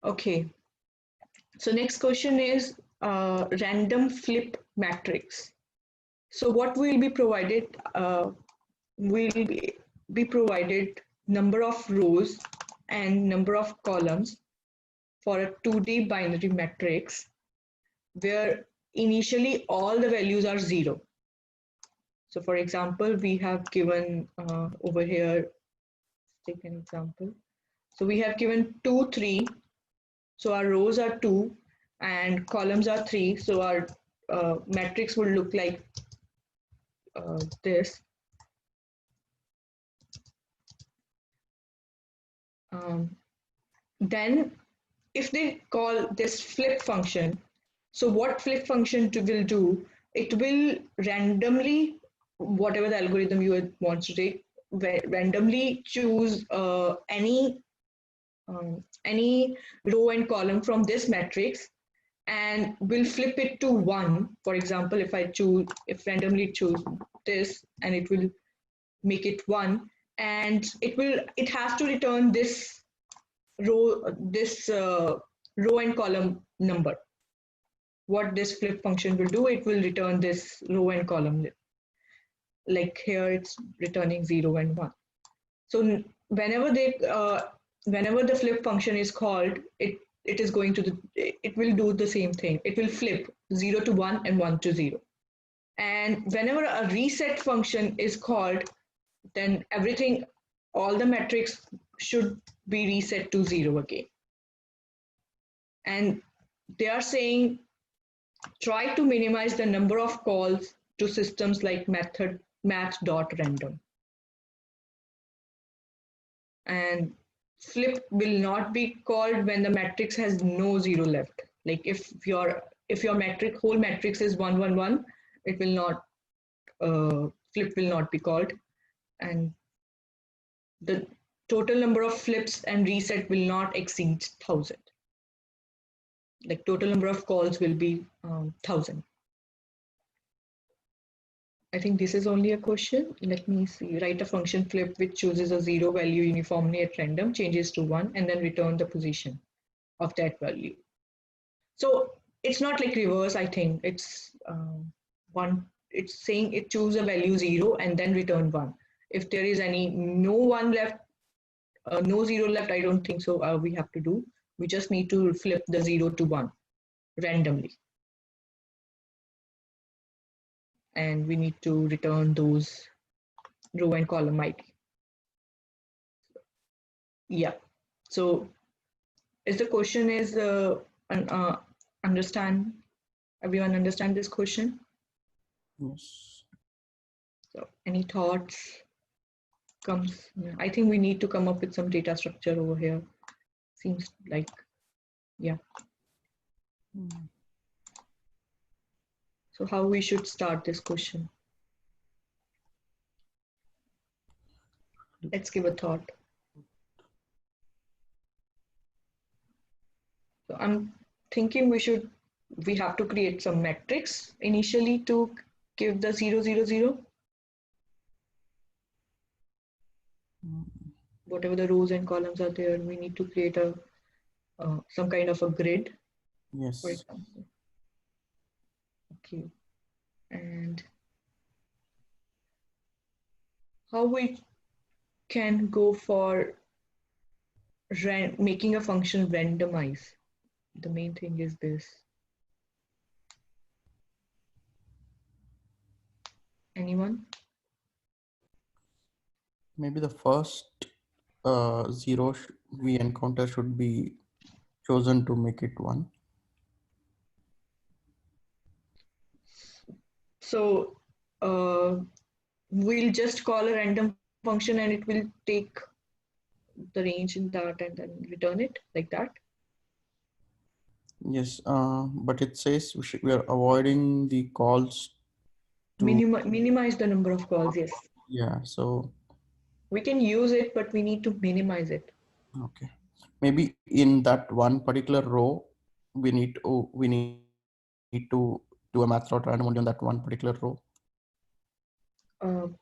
Okay. So next question is random flip matrix. So what will be provided? Will be provided number of rows and number of columns for a 2D binary matrix where initially all the values are 0. So for example, we have given over here, take an example. So we have given 2, 3. So our rows are 2 and columns are 3. So our matrix would look like this. Then if they call this flip function, so what flip function will do, it will randomly, whatever the algorithm you want to take, randomly choose any row and column from this matrix and will flip it to 1. For example, if randomly choose this, and it will make it 1, and it has to return this row and column number. What this flip function will do, it will return this row and column. Like here, it's returning 0 and 1. So whenever the flip function is called, it is going to it will do the same thing. It will flip 0 to 1 and 1 to 0. And whenever a reset function is called, then all the metrics should be reset to 0 again. And they are saying try to minimize the number of calls to systems like math.random. And flip will not be called when the matrix has no 0 left. Like if your whole matrix is 1 1 1, it will not flip will not be called, and the total number of flips and reset will not exceed 1000. Like total number of calls will be 1000. I think this is only a question. Let me see. Write a function flip which chooses a 0 value uniformly at random, changes to 1, and then return the position of that value. So it's not like reverse, I think. It's one. It's saying it choose a value 0 and then return 1. If there is no 1 left, no 0 left, I don't think so we have to do. We just need to flip the 0 to 1 randomly. And we need to return those row and column ID. Yeah. So is the question is understand, everyone understand this question? Yes. So any thoughts comes? I think we need to come up with some data structure over here. Seems like, yeah. So how we should start this question? Let's give a thought. So I'm thinking we have to create some metrics initially to give the 0 0 0. Whatever the rows and columns are there, we need to create a some kind of a grid. Yes. For example. Okay. And how we can go for making a function randomize. The main thing is this. Anyone? Maybe the first 0 we encounter should be chosen to make it 1. So we'll just call a random function and it will take the range in that and then return it like that. Yes, but it says we are avoiding the calls to Minimize the number of calls. Yes. Yeah, so We can use it, but we need to minimize it. okay. Maybe in that one particular row, we need to do a math plot random only on that one particular row.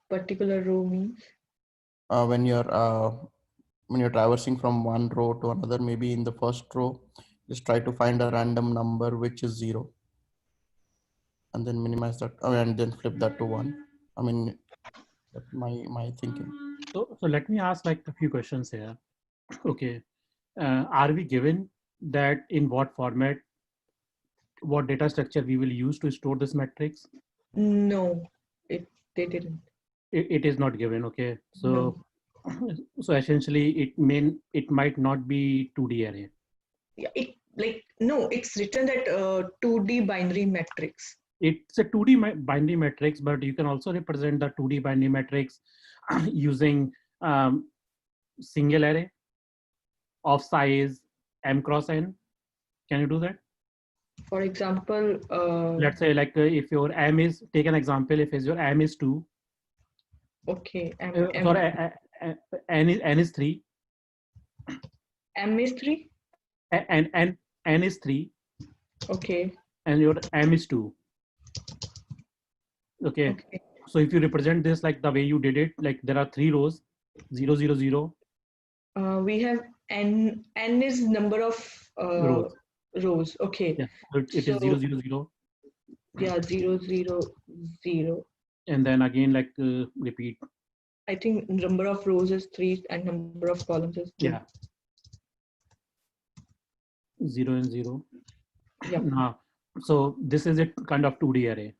Particular row means? When you're when you're traversing from one row to another, maybe in the first row, just try to find a random number which is 0, and then minimize that, and then flip that to 1. I mean, that's my thinking. So let me ask like a few questions here. Okay, are we given that in what format, what data structure we will use to store this matrix? No, they didn't. It is not given. Okay, so No. so essentially it might not be 2D array. Yeah, it's written that 2D binary matrix. It's a 2D binary matrix, but you can also represent the 2D binary matrix using single array of size m cross n. Can you do that? For example, Let's say like if your m is, take an example, if your m is 2, okay, sorry, n is 3, M is 3. and n is 3, Okay. and your m is 2. Okay. So if you represent this like the way you did it, like there are 3 rows, 0, 0, 0. We have n is number of rows. Okay. Yeah. So it is 0, 0, 0. Yeah, 0, 0, 0. And then again, like repeat. I think number of rows is 3 and number of columns is 2. Yeah. 0 and 0. Yeah. Now, so this is a kind of 2D array.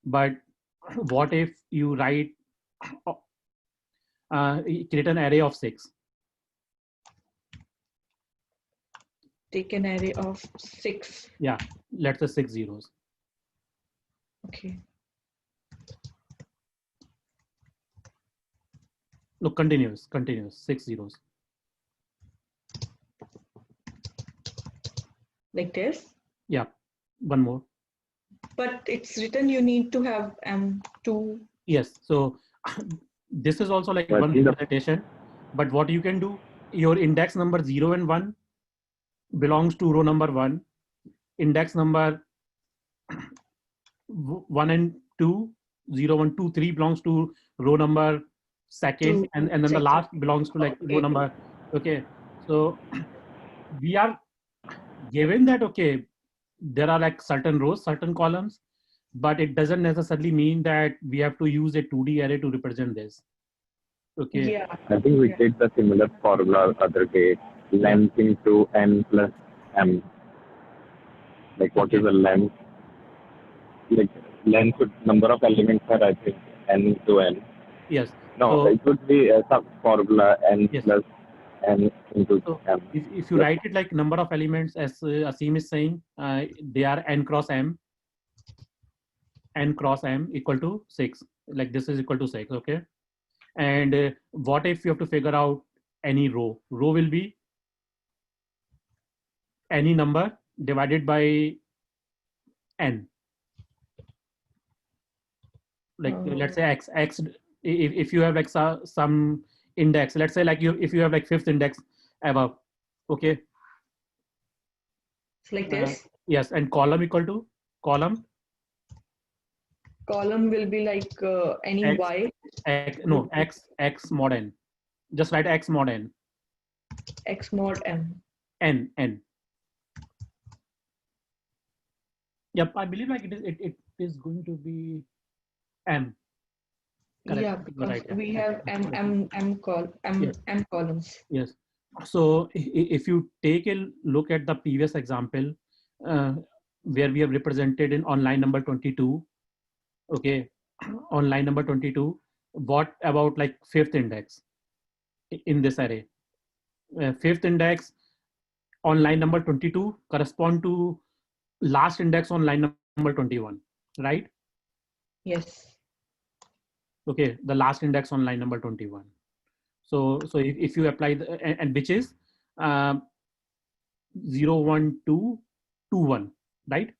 But what if you write, create an array of 6? Take an array of 6. Yeah, let's say 6 zeros. Okay. No, continuous, 6 zeros. Like this? Yeah, one more. But it's written you need to have M2. Yes, so this is also like one representation, but what you can do, your index number 0 and 1 belongs to row number 1. Index number 1 and 2, 0, 1, 2, 3 belongs to row number 2, and then the last belongs to like row number. Okay, so we are given that, okay, there are like certain rows, certain columns, but it doesn't necessarily mean that we have to use a 2D array to represent this. Okay. Yeah. I think we did the similar formula other day, length into n plus m. Like what is the length? Like length with number of elements are, I think, n into n. Yes. No, so, it would be a sub formula n plus n into m. If you write it like number of elements, as Asim is saying, they are n cross m equal to 6. Like this is equal to 6. Okay. And what if you have to figure out any row? Row will be any number divided by n. Like let's say x. If you have like some index, let's say like if you have like 5th index above. Okay. It's like this? Yes, and column equal to column. Column will be like any X, y. No, x mod n. Just write x mod n. X mod m. N. Yep, I believe like it is going to be m. Correct. Yeah, because right. We have m columns. Yes. So if you take a look at the previous example, where we have represented on line number 22. Okay, on line number 22, what about like 5th index in this array? 5th index on line number 22 correspond to last index on line number 21, right? Yes. Okay, the last index on line number 21. So if you apply the, and which is 0, 1, 2, 2, 1, right?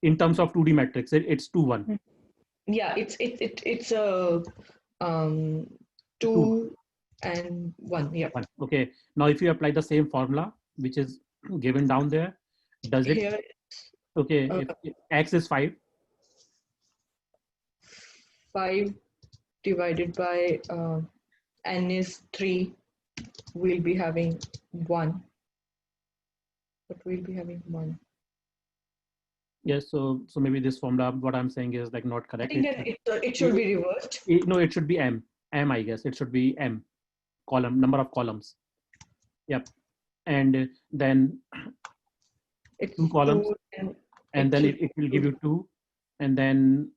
In terms of 2D matrix, it's 2, 1. Yeah, it's a 2 and 1. Yeah. 1. Okay. Now, if you apply the same formula, which is given down there, does it? Here, okay. If x is 5. 5 divided by n is 3. we'll be having 1. But we'll be having 1. Yes, so maybe this formula, what I'm saying is like not I correct. think that it should be reversed. No, it should be M. I guess it should be M, column, number of columns. Yep. And then It's 2 columns, 2 and then should it will be give you 2, and then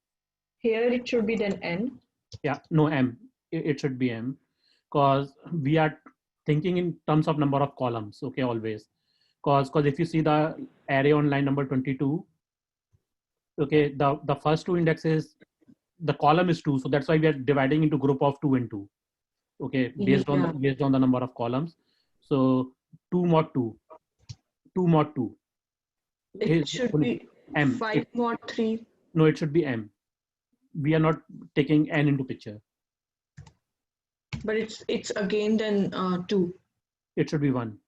here it should be then N. yeah, no M. It should be M, because we are thinking in terms of number of columns. Okay, always. Because if you see the array on line number 22, okay, the first 2 indexes, the column is 2, so that's why we are dividing into group of 2 and 2. Okay, based on the number of columns. So 2 mod 2, 2 mod 2. It should be M. 5 mod 3. No, it should be M. We are not taking N into picture. But it's again then 2. It should be 1.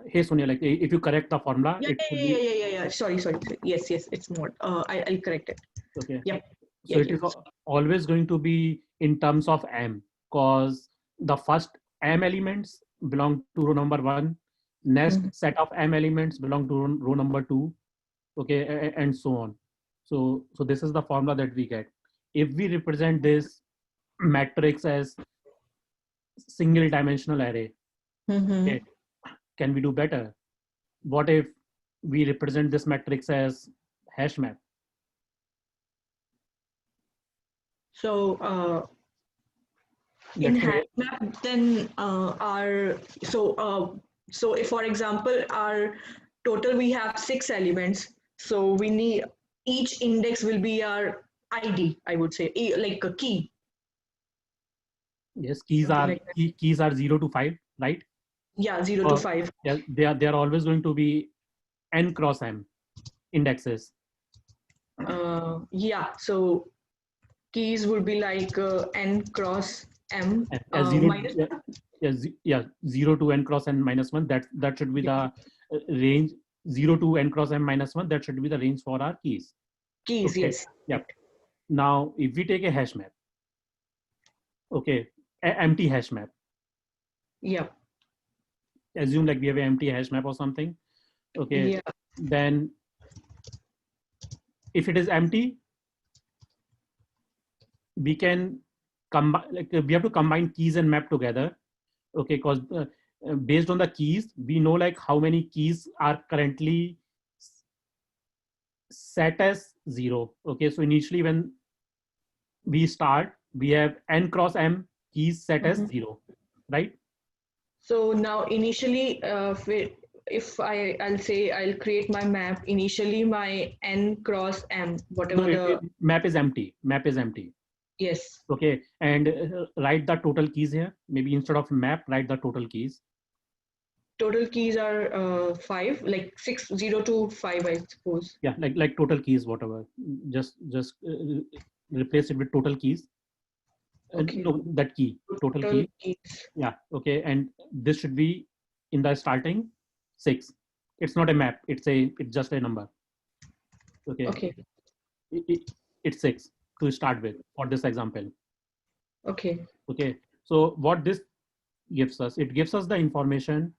Hey Sonia, like if you correct the formula, Yeah, it should be, yeah. Sorry. Yes, it's mod. I'll correct it. okay. Yep. So it is always going to be in terms of M, because the first M elements belong to row number 1. Next set of M elements belong to row number 2. Okay, and so on. So this is the formula that we get. If we represent this matrix as single dimensional array, okay, can we do better? What if we represent this matrix as hash map? So in hash map, then so if, for example, our total we have 6 elements, so we need each index will be our ID, I would say, like a key. Yes, keys are 0 to 5, right? Yeah, 0 to 5. Yeah, they are always going to be N cross M indexes. Yeah, so keys would be like N cross M. 0 to N cross N minus 1. That should be the range. 0 to N cross M minus 1. That should be the range for our keys. Keys, okay. Yes. Yep. Now, if we take a hash map, okay, empty hash map. Yeah. Assume like we have an empty hash map or something. Okay. Yeah. Then, if it is empty, we can combine. Like we have to combine keys and map together. Okay, because based on the keys, we know like how many keys are currently set as 0. Okay, so initially when we start, we have N cross M keys set as 0, right? So now initially, if I'll say I'll create my map, initially my N cross M, whatever no, map is empty. Map is empty. Yes. Okay, and write the total keys here. Maybe instead of map, write the total keys. Total keys are 5, like 6, 0 to 5, I suppose. Yeah, like total keys, whatever. Just replace it with total keys. Okay. No, that key, total key. Keys. Yeah, okay, and this should be in the starting 6. It's not a map. It's just a number. Okay. Okay. It's 6 to start with for this example. Okay. Okay. So what this gives us, it gives us the information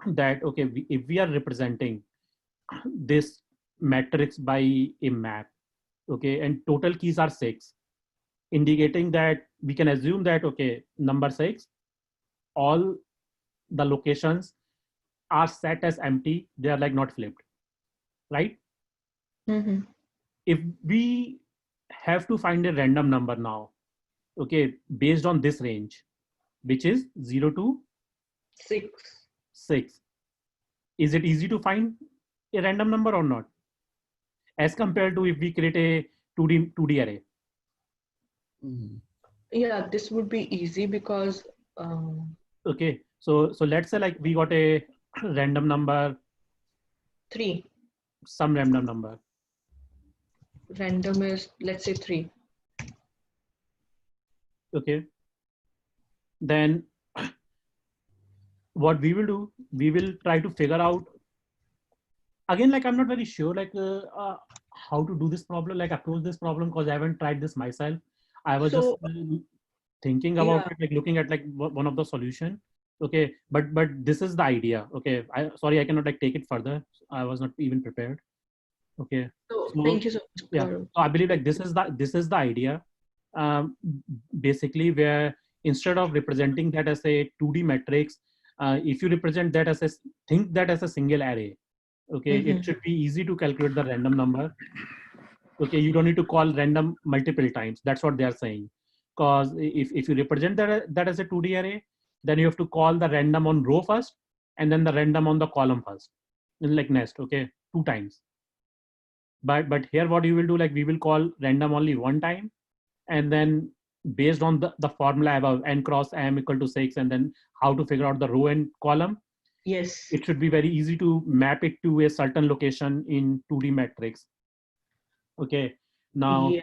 that, okay, if we are representing this matrix by a map, okay, and total keys are 6, indicating that we can assume that, okay, number 6, all the locations are set as empty. They are like not flipped, right? If we have to find a random number now, okay, based on this range, which is 0 to 6, is it easy to find a random number or not, as compared to if we create a 2D array? Yeah, this would be easy because okay, so let's say like we got a random number 3. Some random number. Random is, let's say, 3. Okay, then what we will do, we will try to figure out, again, like I'm not very sure like how to do this problem, like approach this problem, because I haven't tried this myself. I was just thinking about it, like looking at like one of the solution. Okay, but this is the idea. Okay, sorry, I cannot like take it further. I was not even prepared. Okay, So so thank you so much, yeah, Gaurav. so I believe like this is the idea. Um, Basically, where instead of representing that as a 2D matrix, if you represent that as think that as a single array, okay, it should be easy to calculate the random number. Okay, you don't need to call random multiple times. That's what they are saying. Because if you represent that as a 2D array, then you have to call the random on row first and then the random on the column first, in like nest. Okay, 2 times. But here what you will do, like we will call random only 1 time, and then based on the formula above, n cross m equal to 6, and then how to figure out the row and column, Yes. it should be very easy to map it to a certain location in 2D matrix. Okay, now Yeah.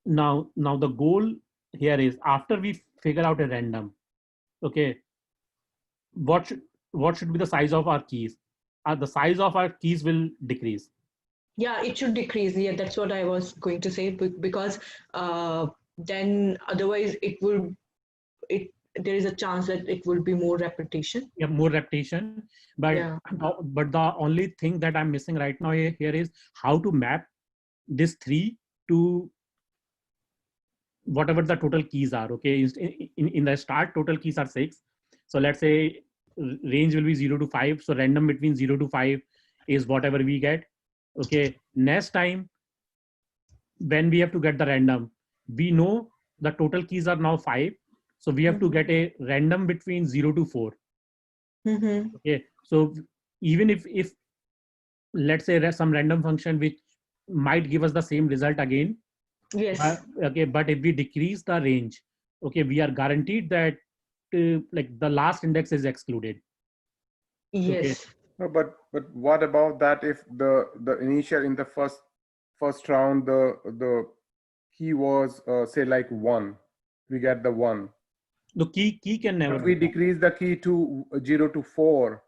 now the goal here is, after we figure out a random, okay, what should be the size of our keys? The size of our keys will decrease. Yeah, it should decrease. Yeah, that's what I was going to say, because then otherwise it there is a chance that it will be more repetition. Yeah, more repetition. But Yeah. but the only thing that I'm missing right now here is how to map this 3 to whatever the total keys are. Okay, in the start, total keys are 6. So let's say range will be 0 to 5. So random between 0 to 5 is whatever we get. Okay, next time when we have to get the random, we know the total keys are now 5. So we have to get a random between 0 to 4. Mm-hmm. Okay, so even if let's say there's some random function which might give us the same result again, Yes. okay, but if we decrease the range, okay, we are guaranteed that like the last index is excluded. Okay, Yes. No, but what about that if the initial in the first round the key was say like 1, we get the 1, the key can never but we be. decrease the key to 0 to 4,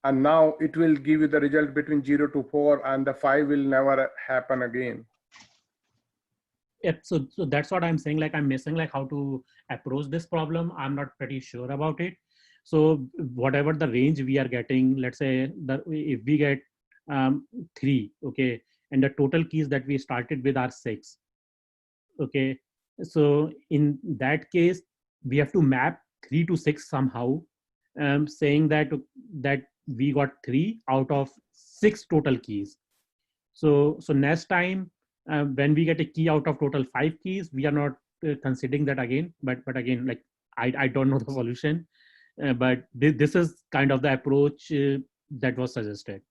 and now it will give you the result between 0 to 4, and the 5 will never happen again. Yep, so that's what I'm saying. Like I'm missing like how to approach this problem. I'm not pretty sure about it. So whatever the range we are getting, let's say that if we get 3, okay, and the total keys that we started with are 6. Okay, so in that case, we have to map 3 to 6 somehow, saying that we got 3 out of 6 total keys. So next time when we get a key out of total 5 keys, we are not considering that again. But again, like I don't know the solution, but this is kind of the approach that was suggested.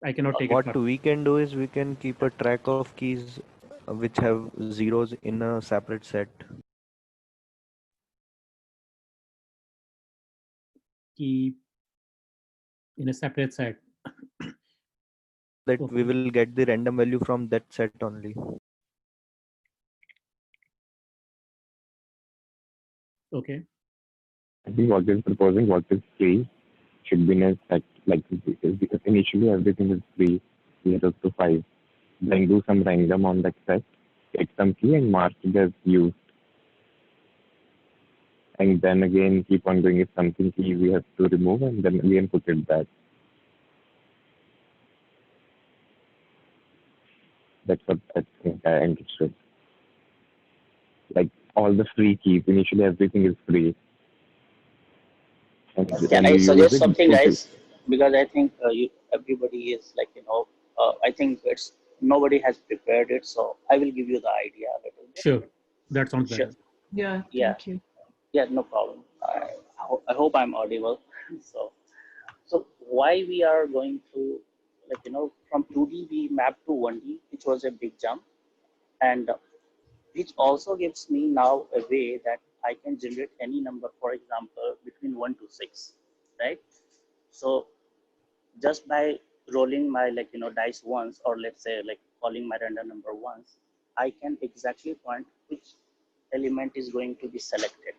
I cannot take it What further. we can do is we can keep a track of keys which have zeros in a separate set. Key in a separate set. That Okay. we will get the random value from that set only. Okay. I think what is proposing, what is free, should be in a set, like, because initially everything is free, 0 to 5. Then do some random on that set, take some key and mark it as used. And then again keep on doing, if something key we have to remove, and then again put it back. That's what I think I understood. Like all the free keys, initially everything is free. And Can when I you use suggest it, something, put it. guys? Because I think everybody is like, I think nobody has prepared it, so I will give you the idea a little bit. Sure. That sounds Sure. better. Yeah. Yeah. Thank you. Yeah, no problem. I hope I'm audible. So why we are going to, like, from 2D we map to 1D, which was a big jump, and which also gives me now a way that I can generate any number, for example, between 1 to 6, right? So just by rolling my dice once, or let's say like calling my random number once, I can exactly point which element is going to be selected,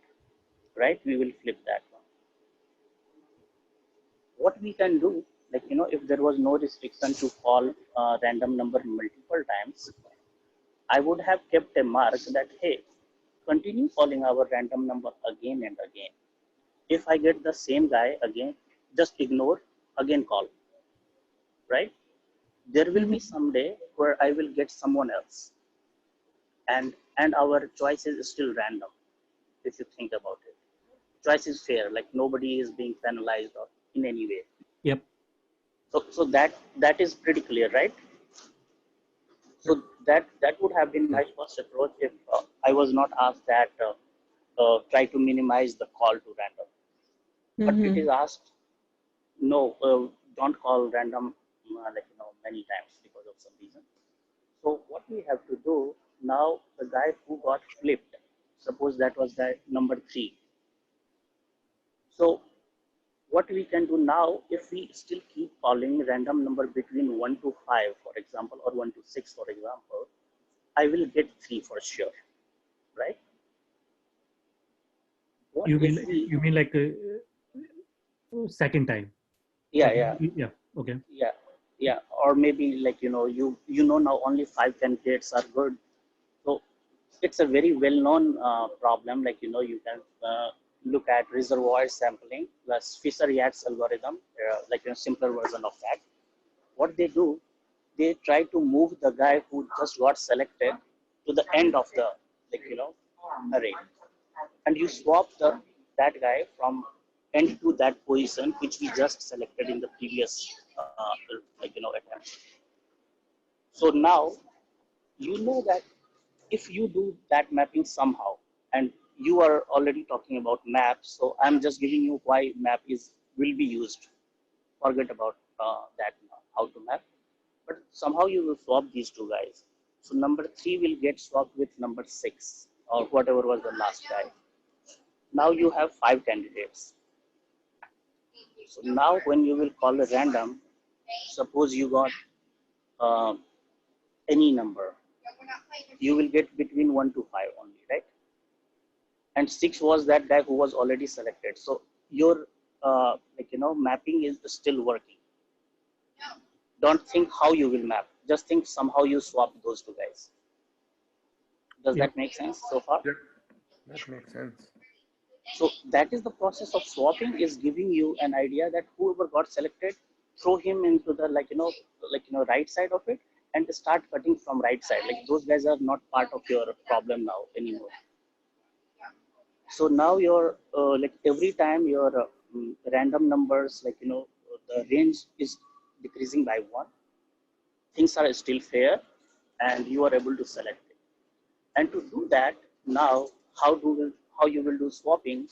right? We will flip that one. What we can do, if there was no restriction to call random number multiple times, I would have kept a mark that, hey, continue calling our random number again and again. if I get the same guy again, just ignore, again call, right? There will be some day where I will get someone else, and our choice is still random. If you think about it, choice is fair, like nobody is being penalized or in any way. Yep. So that is pretty clear, right? So that would have been my first approach if I was not asked that try to minimize the call to random. But it is asked, no, don't call random many times because of some reason. So what we have to do now, the guy who got flipped, suppose that was guy number 3. So what we can do now, if we still keep calling random number between 1 to 5, for example, or 1 to 6, for example, I will get 3 for sure, right? What You if we, mean like second time? yeah, Okay. Yeah, or maybe like you know now only 5 candidates are good. So it's a very well-known problem. Like you can look at reservoir sampling plus Fisher-Yates algorithm, simpler version of that. What they do, they try to move the guy who just got selected to the end of the array, and you swap that guy from end to that position which we just selected in the previous attempt. So now you know that if you do that mapping somehow, and you are already talking about maps, so I'm just giving you why map will be used. Forget about that now, how to map, but somehow you will swap these two guys. So number 3 will get swapped with number 6 or whatever was the last guy. Now you have 5 candidates. So now when you will call a random, suppose you got any number, you will get between 1 to 5 only, right? And 6 was that guy who was already selected. So your mapping is still working. Don't think how you will map. Just think somehow you swap those two guys. Does that make sense so far? Yep, that makes sense. So that is the process of swapping, is giving you an idea that whoever got selected, throw him into the right side of it and start cutting from right side. Like those guys are not part of your problem now anymore. So now your every time your random numbers, the range is decreasing by 1. Things are still fair, and you are able to select it. And to do that, now how you will do swapping?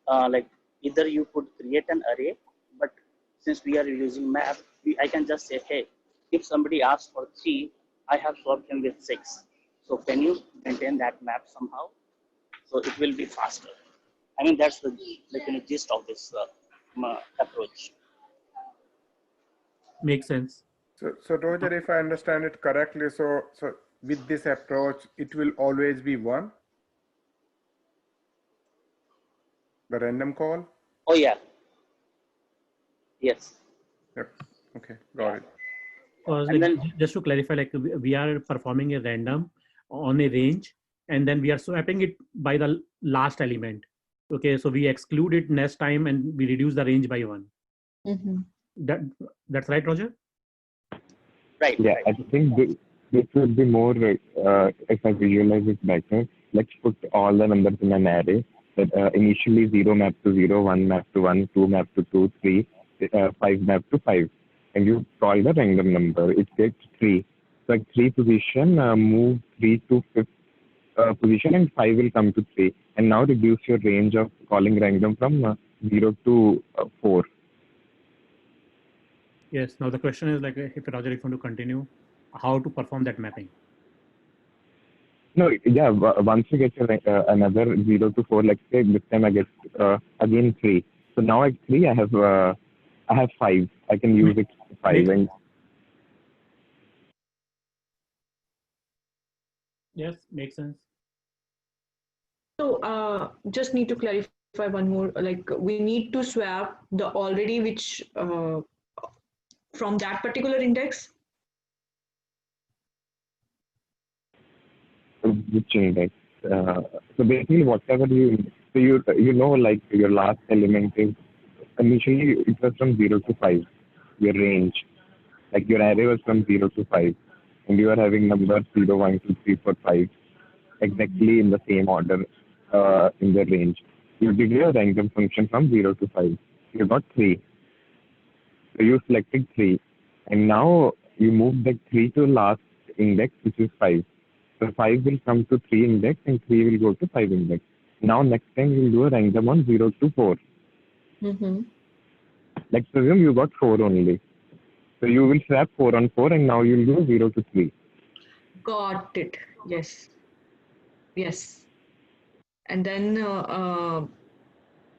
Either you could create an array, but since we are using map, I can just say, hey, if somebody asks for 3, I have swapped him with 6. So can you maintain that map somehow? So it will be faster. I mean, that's the gist of this approach. Makes sense. So Roger, if I understand it correctly, so with this approach, it will always be 1, the random call? Oh yeah. Yes. Yep. Okay, got it. And then, just to clarify, like we are performing a random on a range, and then we are swapping it by the last element. Okay, so we exclude it next time and we reduce the range by 1. That's right, Roger? right. Yeah, Right. I think this would be more, if I visualize it better, let's put all the numbers in an array. That initially 0 map to 0, 1 map to 1, 2 map to 2, 3, 5 map to 5. And you call the random number, it gets 3. So at 3 position, move 3 to 5th position and 5 will come to 3. And now reduce your range of calling random from 0 to 4. Yes. Now the question is like, if Roger, if you want to continue, how to perform that mapping? No, yeah, once you get another 0 to 4, let's say this time I get again 3. So now at 3, I have 5. I can use it 5. And Yes, makes sense. So just need to clarify one more, like we need to swap the already which from that particular index. which index? So basically, whatever you So you know, like your last element is initially it was from 0 to 5, your range. Like your array was from 0 to 5, and you are having numbers 0, 1, 2, 3, 4, 5 exactly in the same order in the range. You did your random function from 0 to 5. You got 3. So you selected 3, and now you move that 3 to last index, which is 5. So 5 will come to 3 index, and 3 will go to 5 index. Now next time you'll do a random on 0 to 4. Mm-hmm. Let's assume you got 4 only. So you will swap 4 on 4, and now you'll do 0 to 3. Got it. Yes. Yes. And then,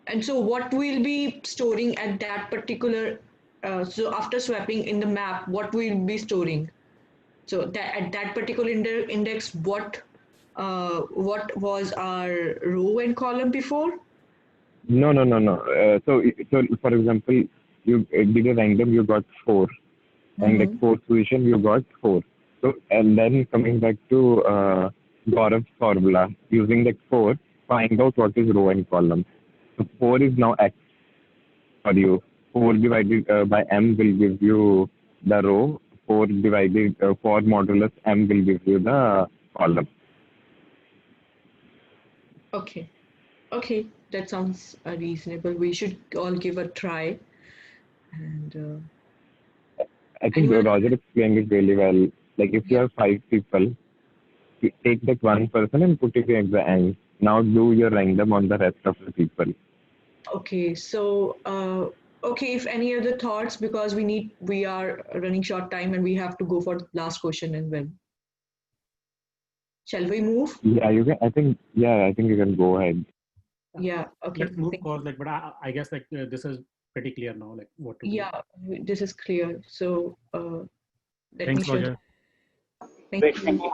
and so what we'll be storing at that particular, so after swapping in the map, what we'll be storing? So that at that particular index, what was our row and column before? No. So for example, you did a random, you got 4, and at fourth position you got 4. So and then coming back to Gaurav's formula, using that 4, find out what is row and column. So 4 is now x for you. 4 divided by m will give you the row. 4 divided 4 modulus m will give you the column. Okay. Okay, that sounds reasonable. We should all give a try. And I think anyone? Roger explained it really well. Like if you have 5 people, you take that one person and put it at the end. Now do your random on the rest of the people. Okay, so okay, if any other thoughts, because we are running short time and we have to go for the last question and when. Shall we move? Yeah, you can. I think you can go ahead. Yeah. Okay. Let's move cause like, but I guess like this is pretty clear now, like what to do. Yeah, this is clear. So let me Thanks, show. Roger. Thank Great, you. thank you.